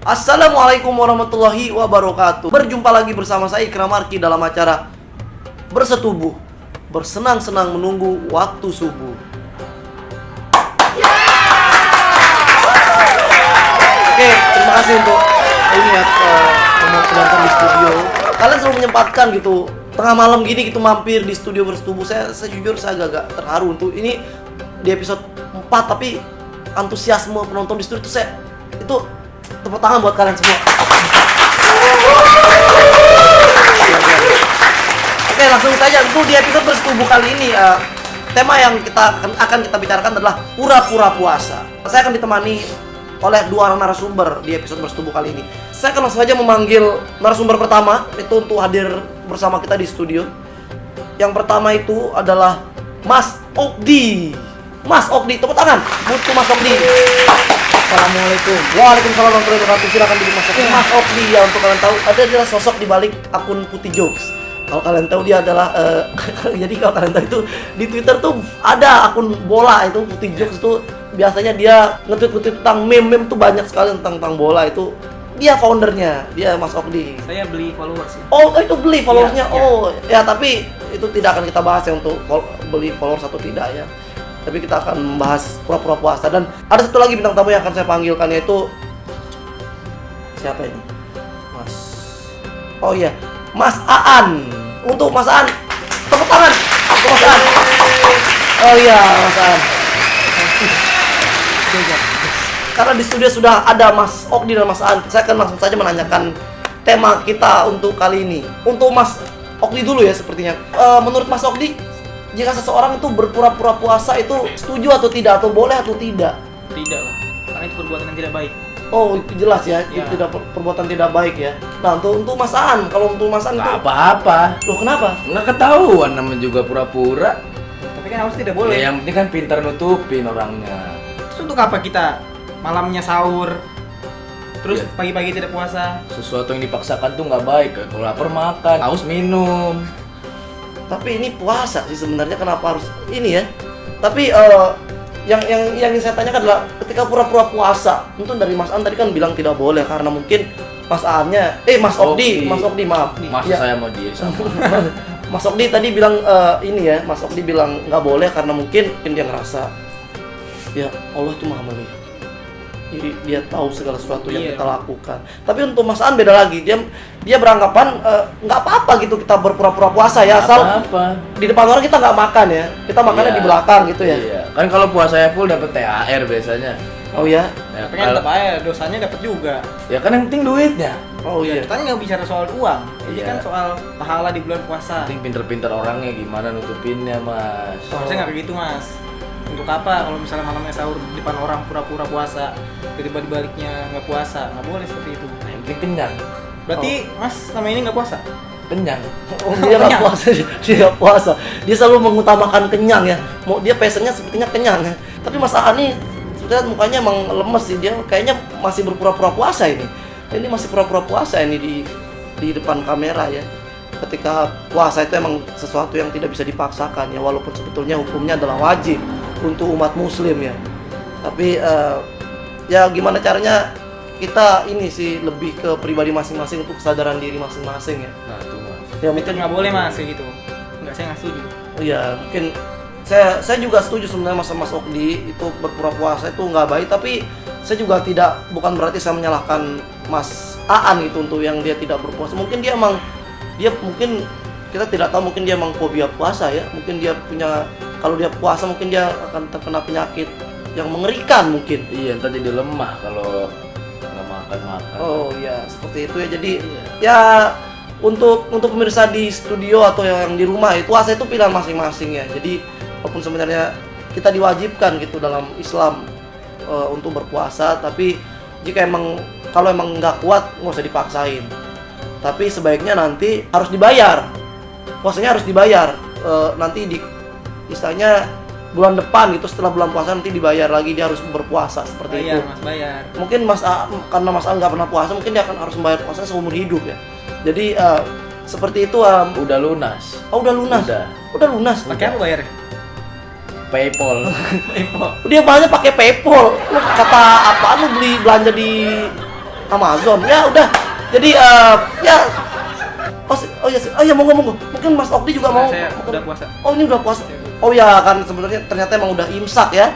Assalamualaikum warahmatullahi wabarakatuh. Berjumpa lagi bersama saya Ikram Arki dalam acara Bersetubuh, bersenang-senang menunggu waktu subuh. Oke, terima kasih untuk ini ya penonton di studio. Kalian selalu menyempatkan gitu tengah malam gini gitu mampir di studio Bersetubuh. Saya jujur saya agak terharu untuk ini di episode 4, tapi antusiasme penonton di studio itu tepuk tangan buat kalian semua. Oke, langsung saja untuk di episode Bersetubuh kali ini tema yang akan kita bicarakan adalah pura-pura puasa. Saya akan ditemani oleh dua narasumber di episode Bersetubuh kali ini. Saya akan langsung saja memanggil narasumber pertama itu untuk hadir bersama kita di studio. Yang pertama itu adalah Mas Okdi. Mas Okdi, tepuk tangan untuk Mas Okdi. Assalamualaikum. Waalaikumsalam warahmatullahi wabarakatuh. Silakan duduk Mas Okdi. Mas Okdi ya, untuk kalian tahu adalah sosok di balik akun Putih Jokes. Kalau kalian tahu dia adalah jadi kalau kalian tahu itu di Twitter tuh ada akun bola itu Putih Jokes itu biasanya dia nge-tweet tentang meme tuh banyak sekali tentang bola itu. Dia foundernya, dia Mas Okdi. Saya beli followers ya. Oh, itu beli followersnya. Ya, Oh, ya tapi itu tidak akan kita bahas ya untuk beli followers atau tidak ya. Tapi kita akan membahas pura-pura puasa. Dan ada satu lagi bintang tamu yang akan saya panggilkan, yaitu siapa ini? Mas. Oh iya, Mas Aan. Untuk Mas Aan, tepuk tangan untuk Mas Aan. Oh iya, Mas Aan. Karena di studio sudah ada Mas Okdi dan Mas Aan, saya akan langsung saja menanyakan tema kita untuk kali ini. Untuk Mas Okdi dulu ya sepertinya. Menurut Mas Okdi, jika seseorang itu berpura-pura puasa itu setuju atau tidak, atau boleh atau tidak? Tidak lah, karena itu perbuatan yang tidak baik. Oh, itu jelas ya, Ya. itu tidak perbuatan tidak baik ya. Nah, untuk Mas Aan, kalau untuk Mas Aan itu Nggak apa-apa, loh kenapa? nggak ketahuan namanya juga pura-pura. Tapi kan harus tidak boleh. Ya yang penting kan pintar nutupin orangnya. Terus untuk apa kita malamnya sahur, terus Ya. pagi-pagi tidak puasa? Sesuatu yang dipaksakan tuh nggak baik. Kalau lapar makan, haus minum. Tapi ini puasa sih sebenarnya, kenapa harus ini ya? Tapi yang saya tanyakan adalah ketika pura-pura puasa, untuk dari Mas Aan tadi kan bilang tidak boleh karena mungkin Mas Aannya, Mas Okdi, Mas Okdi maaf. Masa Ya. saya mau dia sama. Mas Okdi tadi bilang ini ya, Mas Okdi bilang nggak boleh karena mungkin dia ngerasa ya Allah itu maha melihat. Jadi dia tahu segala sesuatu yang Iya. kita lakukan. Tapi untuk Mas Aan beda lagi. Dia beranggapan nggak apa-apa gitu kita berpura-pura puasa ya, asal Apa? di depan orang kita nggak makan ya. Kita makannya Iya. di belakang gitu ya. Iya. Kan kalau puasanya full dapat THR biasanya. Oh ya. Ya, Tapi kan tetap aja dosanya dapat juga. ya kan yang penting duitnya. Oh iya. Kita nggak bicara soal uang, ini Iya. kan soal pahala di bulan puasa. Yang penting pinter-pinter orangnya gimana nutupinnya, Mas. Harusnya nggak kayak gitu, Mas. Untuk apa kalau misalnya malamnya sahur di depan orang pura-pura puasa, tiba-tiba di baliknya nggak puasa? Nggak boleh seperti itu. Nah, yang penting kenyang. Berarti Mas selama ini nggak puasa? Kenyang. Oh dia nggak Kenyang. puasa, dia nggak puasa. Dia selalu mengutamakan kenyang ya. Mau dia passionnya sepertinya kenyang ya. Tapi Mas Aan nih sebenarnya mukanya emang lemes sih, dia kayaknya masih berpura-pura puasa ini. Ini masih pura-pura puasa ini di depan kamera ya. Ketika puasa itu emang sesuatu yang tidak bisa dipaksakan ya, walaupun sebetulnya hukumnya adalah wajib untuk umat muslim ya. Tapi ya gimana caranya kita ini sih lebih ke pribadi masing-masing, untuk kesadaran diri masing-masing ya. Nah, tuh, Mas. Ya Itu mungkin nggak boleh, Mas, kayak gitu. Nggak, saya nggak setuju. ya mungkin saya juga setuju sebenarnya Mas Okdi itu berpura puasa itu nggak baik, tapi saya juga bukan berarti saya menyalahkan Mas Aan gitu untuk yang dia tidak berpuasa. Mungkin dia mungkin kita tidak tahu, mungkin dia emang fobia puasa ya. Mungkin dia punya, kalau dia puasa mungkin dia akan terkena penyakit yang mengerikan mungkin. Iya, ntar jadi lemah kalau nggak makan. Oh ya, seperti itu ya. Jadi Iya. ya untuk pemirsa di studio atau yang di rumah, itu puasa itu pilihan masing-masing ya. Jadi walaupun sebenarnya kita diwajibkan gitu dalam Islam untuk berpuasa, tapi jika kalau emang nggak kuat nggak usah dipaksain. Tapi sebaiknya nanti harus dibayar. Puasanya harus dibayar. Nanti istilahnya bulan depan gitu, setelah bulan puasa nanti dibayar lagi, dia harus berpuasa seperti Bayar, itu. Mas, bayar. Mungkin karena Mas Aan nggak pernah puasa, mungkin dia harus membayar puasa seumur hidup ya. Jadi seperti itu. Udah lunas. Oh udah lunas. Udah lunas. Pakai apa bayarnya? PayPal. PayPal. Dia bayarnya pakai PayPal. Lu kata apaan lu belanja di Amazon. Ya udah. Jadi ya oh ya monggo. Mungkin Mas Okdi juga mau. Saya udah puasa. Oh, ini udah puasa. Oh ya, kan sebenarnya ternyata emang udah imsak ya.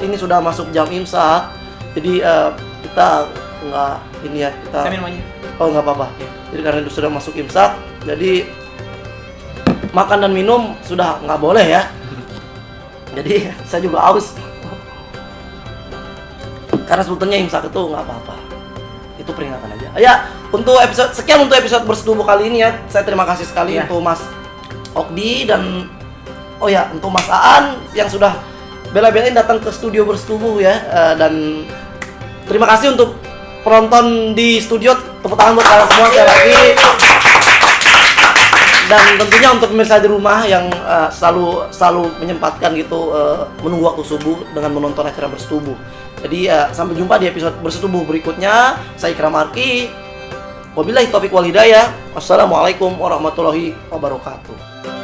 Ini sudah masuk jam imsak. Jadi kita nggak ini ya, kita Saya minum aja. Oh, nggak apa-apa. Jadi karena itu sudah masuk imsak, jadi makan dan minum sudah nggak boleh ya. Jadi saya juga haus. Karena sebetulnya imsak itu nggak apa-apa. Itu peringatan aja. Ya, sekian untuk episode Bersetubuh kali ini ya. Saya terima kasih sekali untuk Mas Okdi dan untuk Mas Aan yang sudah bela-belain datang ke studio Bersetubuh ya. Dan terima kasih untuk penonton di studio. Tepuk tangan buat kalian semua sekali lagi. Dan tentunya untuk pemirsa di rumah yang selalu menyempatkan gitu menunggu waktu subuh dengan menonton acara Bersetubuh. Jadi sampai jumpa di episode Bersetubuh berikutnya. Saya Ikram Arki. Wabillahi taufiq wal hidayah. Wassalamualaikum warahmatullahi wabarakatuh.